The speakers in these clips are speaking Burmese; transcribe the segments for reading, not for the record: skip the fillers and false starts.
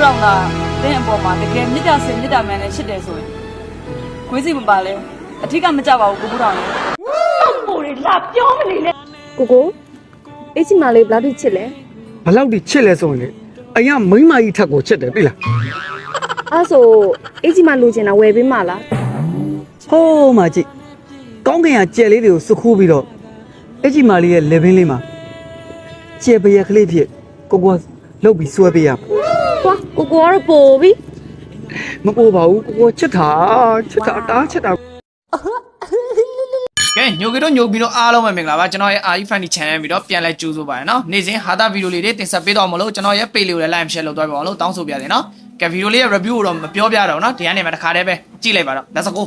တော်ကတင်းအပေါ်မှာတကယ်မြစ်တာစင်မြစ်တာမှန်နဲ့ရှစ်တယ်ဆိုရင်ခွေးစီမပါလဲအထီးကမကြပါဘူးကိုတော်လည်းဟိုလေလာပြောမနေနဲ့ကိုအိတ်ချီမလေးဘယ်လောက်ထိချစ်လဲ ဘလောက်ထိချစ်လဲဆိုရင်လေအရင်မိန်းမကြီးထက်ကိုချစ်တယ်သိလား အဲ့ဆိုအိတ်ချီမလိုချင်တာဝယ်ပေးမလား ဟိုးမကြည့်ကောင်းကင်ကကြဲလေးတွေကိုစုခိုးပြီးတော့အဲ့ကြီးမလေးရဲ့လေဘင်းလေးမှာကြဲပရက်ကလေးဖြစ်ကိုလှုပ်ပြီးဆွဲပေးရမှာ ကွာကိုကတော့ပို့ပြီ မပိုးပါဘူးကိုချစ်တာတားချစ်တာ ကဲညိုပြီးတော့အားလုံးပဲမင်္ဂလာပါကျွန်တော်ရဲ့ RE Funny Channel ပြီးတော့ပြန်လဲကြိုးဆိုပါရနော်နေ့စဉ်ဟာတာဗီဒီယိုလေးတွေတင်ဆက်ပေးတော့မလို့ကျွန်တော်ရဲ့ page လေးကိုလည်း like share လုပ်သွားပါအောင်လို့တောင်းဆိုပြတယ်နော်ကဲဗီဒီယိုလေးရဲ့ review ကိုတော့မပြောပြတော့ဘူးနော်ဒီကနေမှတစ်ခါတည်းပဲကြည့်လိုက်ပါတော့ let's go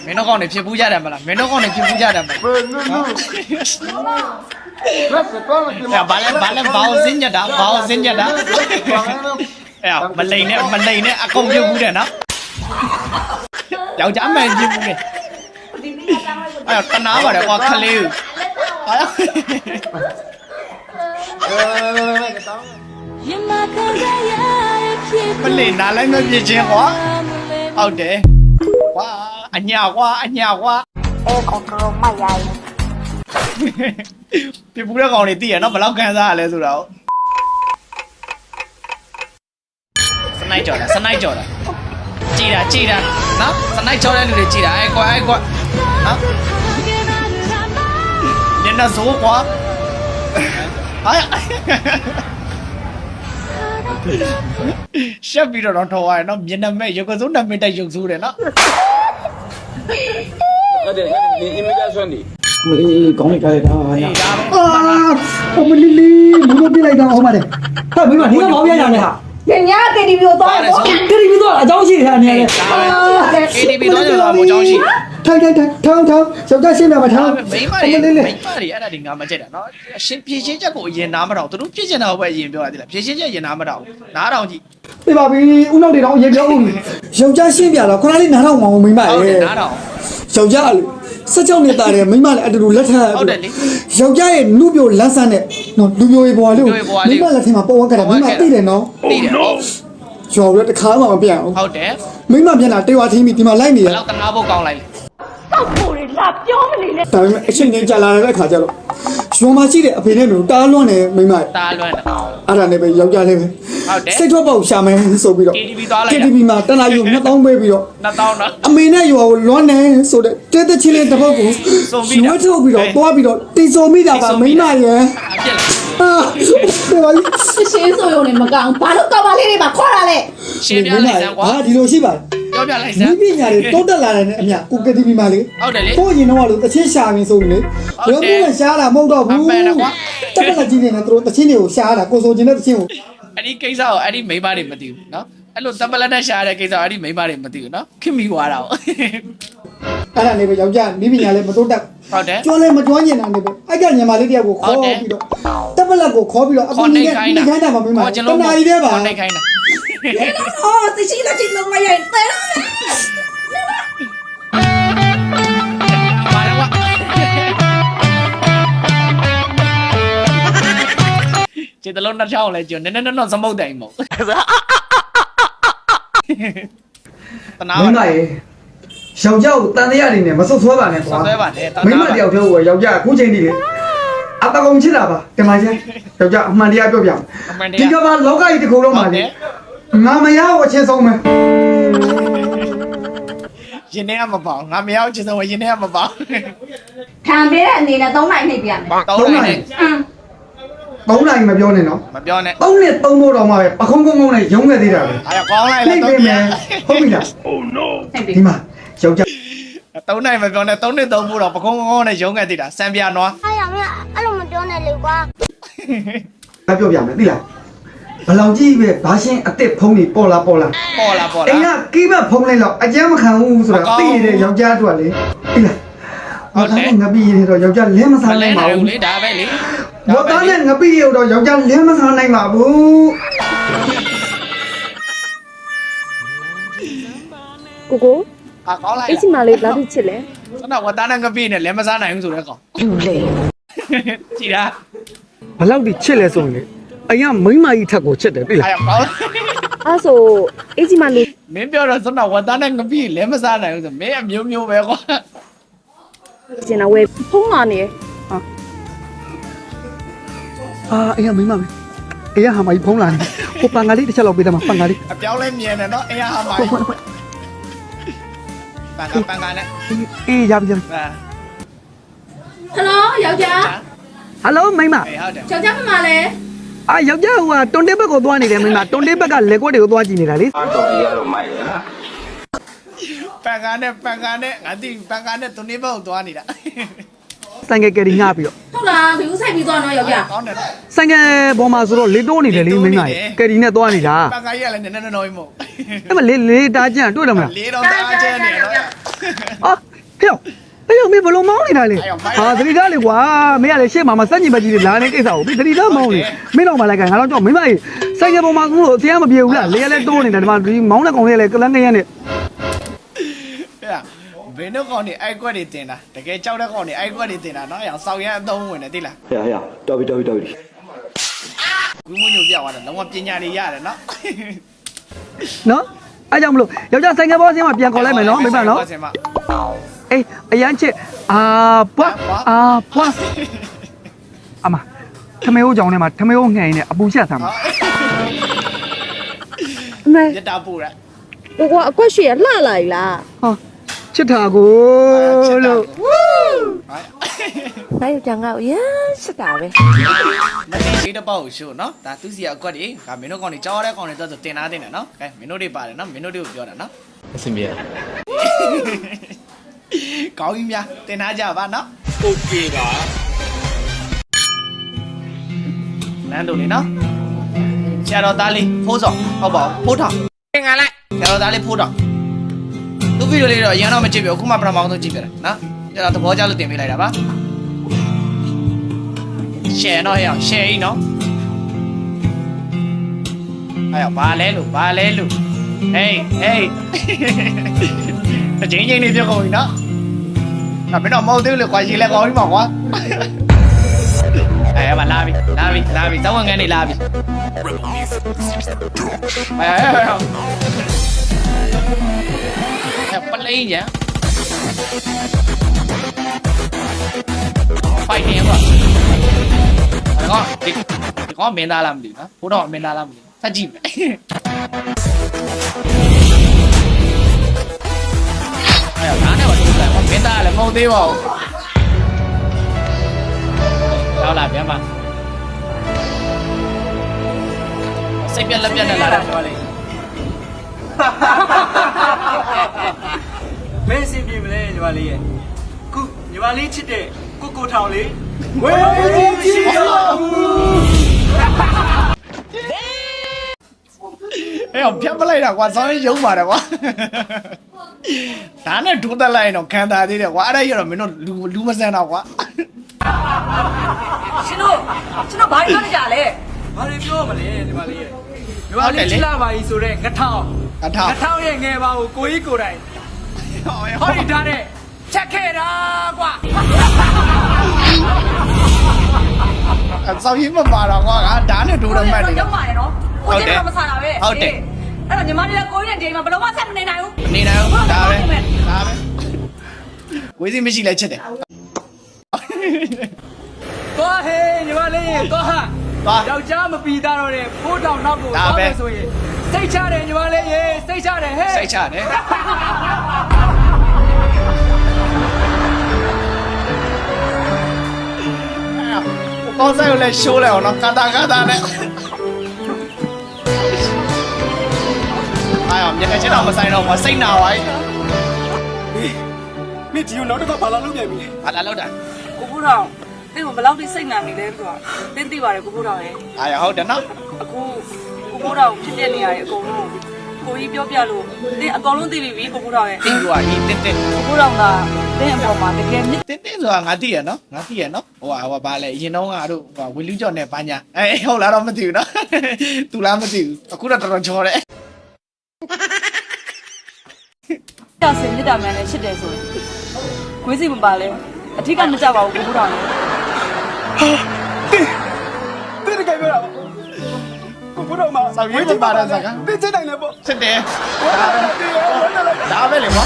မင်းတို့ကောင်တွေဖြစ်ပူးကြတယ်မလားမင်းတို့ကောင်တွေဖြစ်ပူးကြတယ်မလားဘာလဲဘာအောင်စင်းကြတာအဲ့မလိန်နဲ့အကုန်ပြုတ်ဘူးတယ်နော်ယောက်ျားမှန်ပြုတ်ဘူးလေအဲ့တနာပါတယ်ကွာခလေးမလိန်နားလိုက်မပြချင်းကွာဟုတ်တယ်ကွာအညာကွာအဲကောင်တော်မရိုင်းပြပူတဲ့ကောင်တွေသိရနော်ဘယ်လောက်ကန်စားရလဲဆိုတာကိုစနိုက်ကြော်တာကြည်တာနော်စနိုက်ကြော်တဲ့လူတွေကြည်တာအဲ့ကွာနော်ညနေစိုးကွာရှက်ပြီးတော့ထော်ရတယ်နော်မျက်နှာမဲ့ရုပ်ကစိုးနှာမဲ့တိုက်ရုပ်ဆိုးတယ်နော်ဟုတ်တယ်ဒီ immigration ဒီကောင်းလိုက်ကြရတာဟာ အမလီလီမလို့ပြလိုက်တော့အောင်ပါတယ်ဟာမင်းကဒီကောင်ပြရတာလေဟာ ညတေဒီဗီဒီယိုတော့ ကရီဗီတော့အကြောင်းရှိတယ်အနေနဲ့ KTV တော့ကျွန်တော်မကြောင်းရှိ ထိုင်ထောင်းယောက်ျားရှင်းပြမှာထောင်း မိမတွေအဲ့ဒါတွေငါမကြက်တာနော်အရှင်ဖြည့်ရှင်းချက်ကိုအရင်နားမတော့သူတို့ဖြည့်ချင်တာပဲအရင်ပြောရတယ်လားဖြည့်ရှင်းချက်ရင်နားမတော့နားတော့ကြည့် ပြပါပြီဦးနောက်တွေတော့အရင်ပြောဦးယောက်ျားရှင်းပြတော့ခဏလေးနားတော့မအောင်မိမရဲ့ နားတော့ ယောက်ျား16နှစ်သားတယ်မိမလည်းအတူတူလက်ထပ်ယောက်ျားရဲ့လူပြိုလန်းဆန်းနဲ့နော်လူပြိုရေဘွားလေးမိမလက်ထက်မှာပေါ်ဝက်ကတာမိမသိတယ်နော် သိတယ်ဟုတ် ကျော်ရတခါမှမပြတ်အောင် ဟုတ်တယ် မိမပြန်လာတေဝါထင်းပြီးဒီမှာလိုက်နေရ ဘယ်လောက်တနာဖို့ကောင်းလိုက်လဲ တောက်ဖို့လေလာပြောမနေနဲ့ ဒါပေမဲ့အချိန်ချင်းကြာလာတဲ့အခါကျတော့ရွာမှာရှိတဲ့အဖေနဲ့မျိုးတားလွန့်နေမိမ တားလွန်းတာ အဲ့ဒါနဲ့ပဲယောက်ျားလေးပဲ ဟုတ်တယ် စိတ်ထွက်ပေါက်ရှာမယ်ဆိုပြီးတော့ KTV သွားလိုက် KTV မှာတနာယူ2000ပေးပြီးတော့ 2000နော် အမေနဲ့ရွာကိုလွန့်နေဆိုတဲ့တဲတဲ့ချင်းလေးတစ်ပုတ်ကိုရွှေထုတ်ပြီးတော့တွားပြီးတော့တင်စုံမိတာပါမိမရဲ့ ဖြစ်လာ ဟာတေဝါ ရှင်းဆိုရုံနဲ့မကောင်းဘာလို့ကောက်ပါလေးတွေပါခေါ်တာလဲ ရှင်းပြလိုက်စမ်းကွာ ဟာဒီလိုရှိပါတယ် ပြောပြလိုက်စ ဒီ မ်း ပညာတွေတိုးတက်လာတယ်နဲ့အမြကို KTV မှာလေ ဟုတ်တယ်လေ ကိုရင်တော့လို့တချင်းရှာနေဆိုရင်လေဘယ်လိုရှားတာမဟုတ်တော့ဘူးတက်လက်ကြီးနေတယ်သူတို့တချင်းတွေကိုရှားတာကိုဆိုချင်တဲ့တချင်းကို အဲ့ဒီကိစ္စကိုအဲ့ဒီမိန်းမတွေမသိဘူးနော်အဲ့လိုတပလက်နဲ့ရှာရတဲ့ကိစ္စအဲ့ဒီမိန်းမတွေမသိဘူးနော်ခင်မိသွားတာအကိုဲ့ဒါနေပဲယောက်ျားမိပညာလည်းမတိုးတက် ဟုတ်တယ် ကျွမ်းလည်းမကျွမ်းကျင်တာနေပဲအဲ့ကညီမလေးတယောက်ကိုခေါ်ပြီးတော့တက်လက်ကိုခေါ်ပြီးတော့အပူကြီးနဲ့ခိုင်းတာပါမိမတနာရီတည်းပါ ခေါ်နေခိုင်းတာ အော်သိရှိလက်ချင်းလုံးမရိုင်းတဲလား ပါတော့ကွာကျေတလုံးနှစ်ချောင်းလဲကျွန်းနည်းနည်းတော့စမုတ်တိုင်မဟုတ်တနာ မိမရေယောက်ျားကိုတန်တရားတွေနဲ့မဆုတ်ဆွဲပါနဲ့ကွာ ဆွဲပါနဲ့ မိမတယောက်တည်းကိုယောက်ျားအခုချိန်ထိလေအတကောင်ချစ်တာပါတမန်ကျယောက်ျားအမှန်တရားပြောပြမယ်ဒီကဘာလောကကြီးတစ်ခုလုံးမှာလေငါမရဘူးအချင်းဆုံးပဲ ရင်ထဲကမပေါငါမရောက်ချင်ဆုံးရင်ထဲကမပေါ ခံပေးတဲ့အနေနဲ့3နိုင်နှိပ်ပြရမယ် တောင်းလိုက်နဲ့ 3နိုင်မပြောနဲ့နော် မပြောနဲ့ 3နဲ့3ဖို့တော့မှပဲပခုံးကုန်းကုန်းနဲ့ရုံးခဲ့သေးတာပဲ အားကောင်းလိုက် နှိ လား ပ်ပေးမယ်ဟုတ်ပြီလား နှိပ်ပေး ဒီမှာယောက်ျား 3နိုင်မပြောနဲ့3နဲ့3ဖို့တော့ပကုံးကုန်းနဲ့ရုံးခဲ့သေးတာစံပြနွား 哎呀，没有，俺老没叫那六瓜。 ပြောပြမယ်သိလားဘလောင်ကြီးပဲဘာရှင်းအစ်စ်ဖုံးနေပေါ်လာပေါ်လာ အိမ်ကကီးမဖုံးလိုက်တော့အကျမ်းမခံဘူးဆိုတာသိရတဲ့ယောက်ျားတို့ကလေသိလားဟုတ်တယ်ငပိရတော့ယောက်ျားလင်းမစားနိုင်ပါဘူး လေဒါပဲလေ ဘောသားနဲ့ငပိရတော့ယောက်ျားလင်းမစားနိုင်ပါဘူး ကို အားကောင်းလိုက် အိတ်ချီမလေးဘယ်လောက်ထိချစ်လဲ ကျွန်တော်ဝတ်သားနဲ့ငပိနဲ့လဲမစားနိုင်ဘူးဆိုတဲ့ကောင်ယူလေကြည်လား ဘလောက်ဒီချစ်လဲဆိုရင်အရင်မိန်းမကြီးထက်ကိုချစ်တယ်ပြီလား အဲ့ကောင်း အဲ့ဆိုအေးကြီးမလို့ မင်းပြောတော့ကျွန်တော်ဝတ်သားနဲ့ငပိလဲမစားနိုင်ဘူးဆိုမင်းအမျိုးမျိုးပဲကွာ ကျင်တာဝယ်ဖုံးလာနေဟာ အရင်မိန်းမပဲအရင်ဟာမကြီးဖုံးလာနေဟိုပန်ကားလေးတစ်ချက်လောက်ပေးတယ်မှာပန်ကားလေး အပြောင်းလဲမြင်တယ်နော်အေးဟာမိုင်းပန်ကာနဲ့ အေးရပြီ ဟယ်လိုယောက်ျား ဟယ်လိုမိန်းမ အေးဟုတ်တယ် ယောက်ျားမမလဲ ယောက်ျားဟိုကတွန်တေးဘက်ကိုသွားနေတယ်မိန်းမတွန်တေးဘက်ကလက်ကွက်တွေကိုသွားကြည့်နေတာလေ ပန်ကာနဲ့ငါသိပန်ကာနဲ့သူနေဘက်ကိုသွားနေတာ ဆိုင်ကယ်ကယ်ရီငှားပြီးတော့ ဟုတ်လားဘယ်ဦးဆိုင်ပြီးသွားတော့ယောက်ျား ကောင်းတယ် ဆိုင်ကယ်ပေါ်မှာဆိုတော့လေတိုးနေတယ်လေမိန်းမကယ်ရီနဲ့သွားနေတာ ပန်ကာကြီးကလည်းနည်းနည်းနော်မဟုတ် အဲ့မလေးတားကြံတွေ့တယ်မလား လေးတော့တားကျဲနေတော့ ဟဲ့အဲ့ရောမင်းဘလုံးမောင်းနေတာလေသတိသားလေကွာမင်းကလည်းရှေ့မှာစက်ညင်ဘက်ကြီးတွေလာနေကိစ္စကိုသတိသားမောင်းနေမင်းတော့မလိုက်ခိုင်းငါတော့ကြောက်မင်းမကြီးဆိုင်ကယ်ပေါ်မှာကူလို့အသေးမပြေဘူးလားလေလည်းတိုးနေတယ်ဒီမှာဒီမောင်းတဲ့ကောင်လေးလည်းကလန်းနေရနေ ဘယ်တော့ကောင်းနေအိုက်ကွက်တွေတင်တာတကယ်ကြောက်တဲ့ကောင်တွေအိုက်ကွက်တွေတင်တာနော်အောင်စောက်ရမ်းအသုံးဝင်တယ်သိလား ဟဲ့တော်ပြီ ဝင်းမညိုပြသွားတယ်လုံးဝပညာတွေရတယ်နော် နော်အဲ့ကြောင့်မလို့ယောက်ျားဆိုင်ကယ်ပေါ်ဆင်းမှာပြန်ခေါ်လိုက်မယ်နော်မိမနော်အေးအရန်ချစ်ပွားအမထမေဦးကြောင်ထဲမှာထမေဦးငှိုင်နေအပူချက်ဆမ်းမှာ အမေ ရတာပူရ ကိုကအကွက်ရွှေရလှလာ ਈ လား ဟာချစ်တာကိုလို့ ဒါယောက်ျားငါ့ကိုရမ်းချစ်တာပဲ မသိသေးတဲ့ပေါ့ရှို့နော်ဒါသူစီကအကွက်တွေဒါမင်းတို့ကောင်တွေကြောက်ရတဲ့ကောင်တွေတော့တင်ထားတင်တယ်နော်ကဲမင်းတို့တွေပါတယ်နော်မင်းတို့တွေကိုပြောတာနော် အဆင်ပြေ ကောင်းကြီးများတင်ထားကြပါနော် โอเคပါ နန်းတို့လေနော်ဆရာတော်သားလေးဖိုးစောဟုတ်ပါဘူးဖိုးထောင်ငါလိုက်ဆရာတော်သားလေးဖိုးထောင်သူဗီဒီယိုလေးတော့အရင်တော့မကြည့်ပြဘူးအခုမှပထမဆုံးကြည့်ပြတယ်နော်ကျတော့သဘောကျလို့တင်ပေးလိုက်တာပါ share တော့ရအောင် share อีနော်အဲ့ဘာလဲလို့ hey အချင်းချင်းလေးပြောကုန်ပြီနော်ဒါမင်းတော့မဟုတ်သေးဘူးလေကွာရေလဲကောင်းပြီမှာကွာအဲ့ဘာလာပြီဇဝင်ငန်းနေလာပြီအဲ့ပလိန်ညာဖိုင်နေကွာဒီကောင်မင်းသားလားမသိဘူးနော်ဘိုးတော်မင်းသားလားမသိဘူးဆက်ကြည့်မယ်အဲ့ဒါနဲ့တော့မင်းသားလည်းမဟုတ်သေးပါဘူးရောက်လာပြန်ပါစိတ်ပြက်လက်ပြက်နဲ့လာတယ်ပြောလေ မင်းအဆင်ပြေမလဲညီမလေးရဲ့ခုညီမလေးချစ်တဲ့ကိုထောင်လေးဝေးချစ်တော်မူ အဲ့တော့ဖြတ်ပလိုက်တာကွာစောင်းရင်ရုံပါတယ်ကွာဒါနဲ့ဒုသက်လိုက်ရင်တော့ခံတာသေးတယ်ကွာအဲ့ဒါရတော့မင်းတို့လူမဆန်တော့ကွာ ရှင်တို့ဘာပြောနေကြလဲ ဘာတွေပြောမလဲညီမလေးရဲ့ညီမလေးချစ်လာပါ ਈ ဆိုတဲ့ငထောင်ရဲ့ငယ်ပါကိုကိုကြီးကိုတိုင်ဟောဒီထားတဲ့ချက်ခဲ့တာကွာ စောင်းရင်မပါတော့ကွာဒါနဲ့ဒုရမတ်နေ ရောက်ပါတယ်နော်ကိုကျတော့မဆာတာပဲအဲ့တော့ညီမလေးကကိုကြီးနဲ့ဒီမှာဘယ်တော့မှဆက်မနေနိုင်ဘူး နေတယ်ဒါပဲဝေးစီမရှိလဲချစ်တယ် သွားဟေးညီမလေးသွားဟာ သွား ယောက်ျားမပီသားတော့တဲ့ဖိုးတောင်နောက်ကိုသွားမယ်ဆိုရင်စိတ်ချတယ်ညီမလေးရေစိတ်ချတယ်ဟဲ့ စိတ်ချတယ်ကောင်းဆိုင်ကိုလည်းရှိုးလိုက်အောင်နော်ကာတာနဲ့အဲ့အောင်မျက်နှာချင်းတော့မဆိုင်တော့ဘူးစိတ်နာပါ යි မင်းဒီကိုနောက်တစ်ခါဘာလာလုပ်ပြန်ပြီ ဘာလာလောက်တာ ကိုဖိုးတော်တင်းကဘယ်လောက်ထိစိတ်နာနေလဲဆိုတာတင်းသိပါတယ်ကိုဖိုးတော်ရဲ့ အားရဟုတ်တယ်နော် အခုကိုဖိုးတော်ဖြစ်တဲ့နေရာရဲ့အကုန်လုံးကိုကြီးပြောပြလို့တင်းအကုန်လုံးသိပြီကိုဖိုးတော်ရဲ့ တင်းကွာဒီတင်း ကိုဖိုးတော်ကတင်းအပေါ်မှာတကယ်မြစ် တင်းဆိုတာငါသိရနော်ဟိုဘာလဲအရင်တော့ငါတို့ဝီလူးကြော်နဲ့ပန်းညာဟုတ်လားတော့မသိဘူးနော်သူလားမသိဘူးအခုတော့တော်တော်ချောတယ် တာစင်မြစ်တာမှန်နဲ့ရှစ်တယ်ဆိုရင် ခွေးစီမပါလဲအထီးကမကြောက်ပါဘူးကိုကူတော်လေ တဲ့တကယ်ပြောတာကိုဘုတော်မှာ စောက်ရွေးချင်ပါတဲ့စကား သိချင်တယ်လေပေါ့ စစ်တယ်ဒါပဲလေကွာ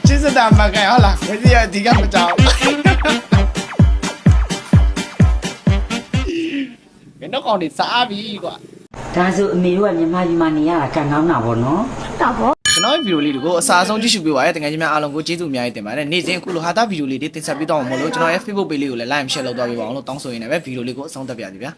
ချစ်စတာမကန်ဟုတ်လားခွေးစီအဒီကမကြောက်ဘယ်တော့ကောင်းနေစားပြီကွာ ဒါဆိုအမေတို့ကမြန်မာပြည်မှာနေရတာကံကောင်းတာပေါ့နော် ကျွန်တော်ရဲ့ဗီဒီယိုလေးတွေကိုအစားအဆုံးကြည့်ရှုပေးပါရတဲ့တကယ်ကြီးများအားလုံးကိုကျေးဇူးအများကြီးတင်ပါတယ်နေ့စဉ်အခုလိုဟာတာဗီဒီယိုလေးတွေတင်ဆက်ပေးတော့မှာမို့လို့ကျွန်တော်ရဲ့ Facebook page လေးကိုလည်း like and share လုပ်သွားပေးပါအောင်လို့တောင်းဆိုရင်းနဲ့ပဲဗီဒီယိုလေးကိုအဆုံးသတ်ပြပါစီဗျာ